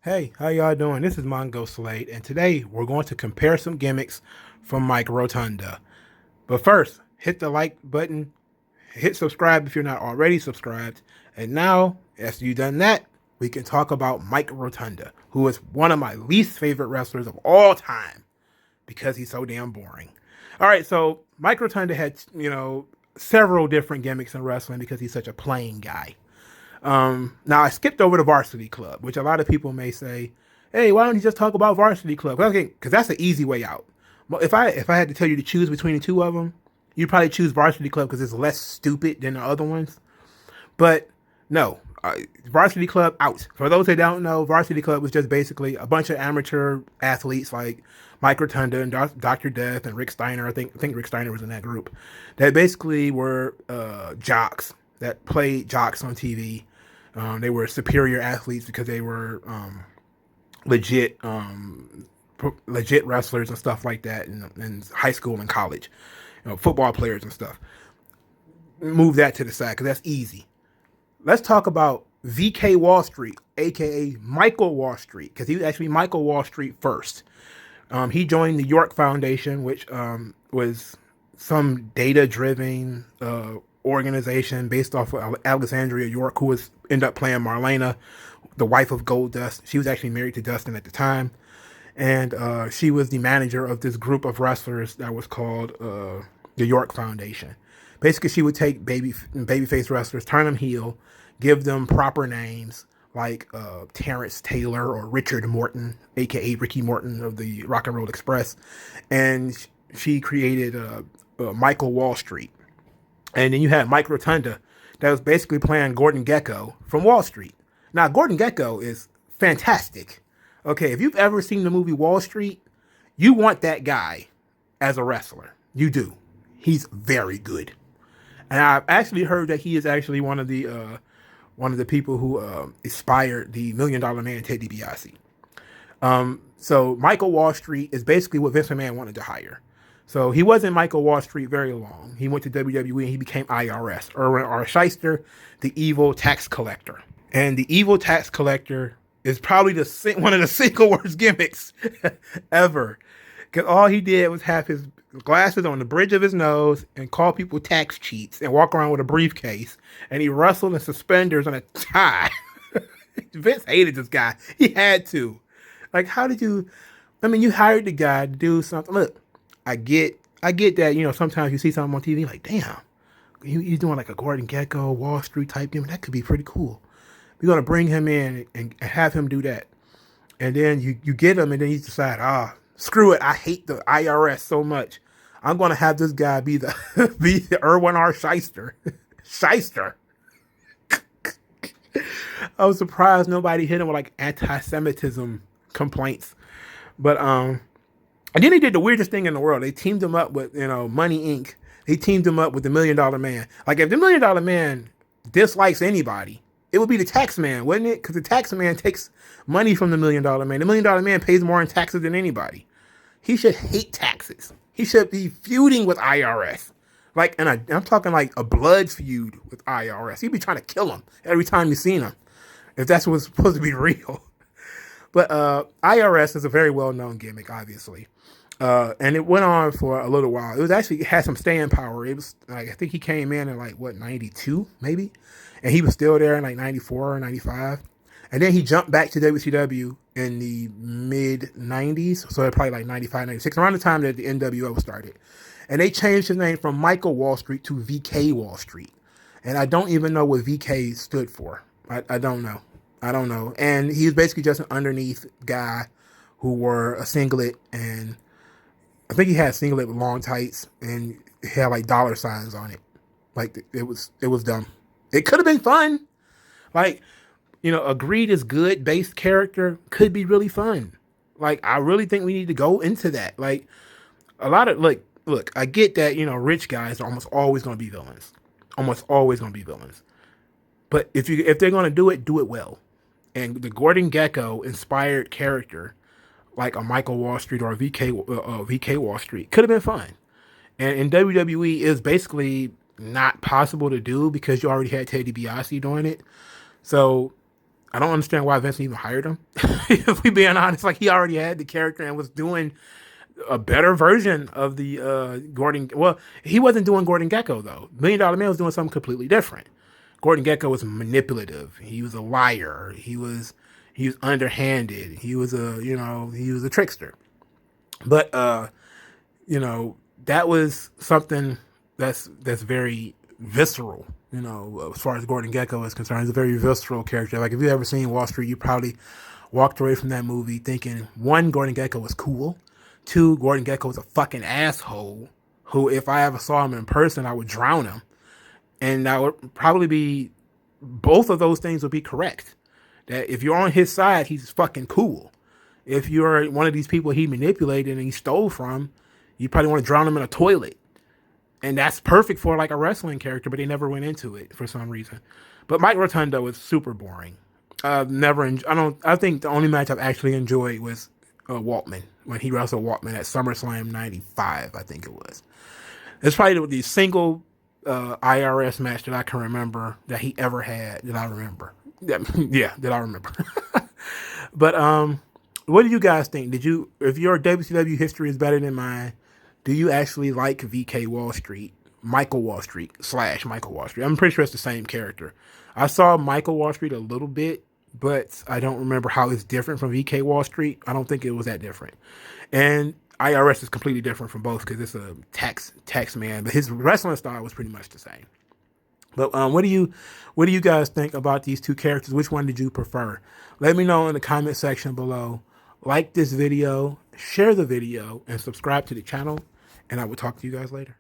Hey, how y'all doing? This is Mongo Slate, and today we're going to compare some gimmicks from Mike Rotunda. But first, hit the like button, hit subscribe if you're not already subscribed, and now, after you've done that, we can talk about Mike Rotunda, who is one of my least favorite wrestlers of all time because he's so damn boring. All right, so Mike Rotunda had, several different gimmicks in wrestling because he's such a plain guy. Now I skipped over the Varsity Club, which a lot of people may say, "Hey, why don't you just talk about Varsity Club?" Okay, because that's the easy way out. But if I had to tell you to choose between the two of them, you'd probably choose Varsity Club because it's less stupid than the other ones. But no, Varsity Club out. For those that don't know, Varsity Club was just basically a bunch of amateur athletes like Mike Rotunda and Dr. Death and Rick Steiner. I think Rick Steiner was in that group. That basically were jocks that played jocks on TV. They were superior athletes because they were legit, legit wrestlers and stuff like that in high school and college. Football players and stuff. Move that to the side because that's easy. Let's talk about VK Wall Street, aka Michael Wall Street, because he was actually Michael Wall Street first. He joined the York Foundation, which was some data-driven organization based off of Alexandria York, who was ended up playing Marlena, the wife of Goldust. She was actually married to Dustin at the time, and she was the manager of this group of wrestlers that was called the York Foundation. Basically, she would take babyface wrestlers, turn them heel, give them proper names like Terrence Taylor or Richard Morton, aka Ricky Morton of the Rock and Roll Express, and she created Michael Wall Street. And then you had Mike Rotunda that was basically playing Gordon Gekko from Wall Street. Now, Gordon Gekko is fantastic. Okay, if you've ever seen the movie Wall Street, you want that guy as a wrestler. You do. He's very good. And I've actually heard that he is actually one of the people who inspired the $1 Million Man, Ted DiBiase. So Michael Wall Street is basically what Vince McMahon wanted to hire. So he wasn't Michael Wall Street very long. He went to WWE and he became IRS, Erwin R. Shyster, the evil tax collector. And the evil tax collector is probably one of the single worst gimmicks ever. Because all he did was have his glasses on the bridge of his nose and call people tax cheats and walk around with a briefcase. And he wrestled in suspenders on a tie. Vince hated this guy. He had to. Like, you hired the guy to do something. Look, I get that, sometimes you see something on TV like, damn, he's doing like a Gordon Gekko, Wall Street type gimmick. That could be pretty cool. We're going to bring him in and have him do that. And then you get him and then you decide, screw it. I hate the IRS so much. I'm going to have this guy be the Erwin R. Shyster. Shyster. I was surprised nobody hit him with like anti-Semitism complaints. But, and then they did the weirdest thing in the world. They teamed him up with, Money Inc. They teamed him up with the $1 Million Man. Like, if the $1 Million Man dislikes anybody, it would be the tax man, wouldn't it? Because the tax man takes money from the $1 Million Man. The $1 Million Man pays more in taxes than anybody. He should hate taxes. He should be feuding with IRS. Like, and I'm talking like a blood feud with IRS. He'd be trying to kill him every time you seen him, if that's what's supposed to be real. But IRS is a very well-known gimmick, obviously. And it went on for a little while. It had some staying power. It was like, I think he came in like, 92, maybe? And he was still there in like 94 or 95. And then he jumped back to WCW in the mid-90s. So probably like 95, 96, around the time that the NWO started. And they changed his name from Michael Wall Street to VK Wall Street. And I don't even know what VK stood for. I don't know. I don't know. And he was basically just an underneath guy who wore a singlet, and I think he had a singlet with long tights and he had like dollar signs on it. Like, it was dumb. It could have been fun. Like, a greed is good based character could be really fun. Like, I really think we need to go into that. Like, a lot of, look, I get that, rich guys are almost always going to be villains. Almost always going to be villains. But if they're going to do it well. And the Gordon Gekko inspired character, like a Michael Wall Street or a VK Wall Street, could have been fun. And in WWE, is basically not possible to do because you already had Ted DiBiase doing it. So I don't understand why Vince even hired him. If we being honest, like he already had the character and was doing a better version of the Gordon. Well, he wasn't doing Gordon Gecko though. $1 Million Man was doing something completely different. Gordon Gecko was manipulative. He was a liar. He was underhanded. He was a trickster. But that was something that's very visceral. As far as Gordon Gecko is concerned, he's a very visceral character. Like if you ever seen Wall Street, you probably walked away from that movie thinking, one, Gordon Gecko was cool. Two, Gordon Gecko was a fucking asshole who, if I ever saw him in person, I would drown him. And that would probably be, both of those things would be correct. That if you're on his side, he's fucking cool. If you're one of these people he manipulated and he stole from, you probably want to drown him in a toilet. And that's perfect for like a wrestling character, but they never went into it for some reason. But Mike Rotunda was super boring. I think the only match I've actually enjoyed was Waltman, when he wrestled Waltman at SummerSlam '95, I think it was. It's probably the single IRS match that I can remember that he ever had that I remember. Yeah, that I remember. But what do you guys think? If your WCW history is better than mine, do you actually like VK Wall Street, Michael Wall Street / Michael Wall Street? I'm pretty sure it's the same character. I saw Michael Wall Street a little bit, but I don't remember how it's different from VK Wall Street. I don't think it was that different. And IRS is completely different from both because it's a tax man, but his wrestling style was pretty much the same. But what do you guys think about these two characters? Which one did you prefer? Let me know in the comment section below. Like this video, share the video, and subscribe to the channel. And I will talk to you guys later.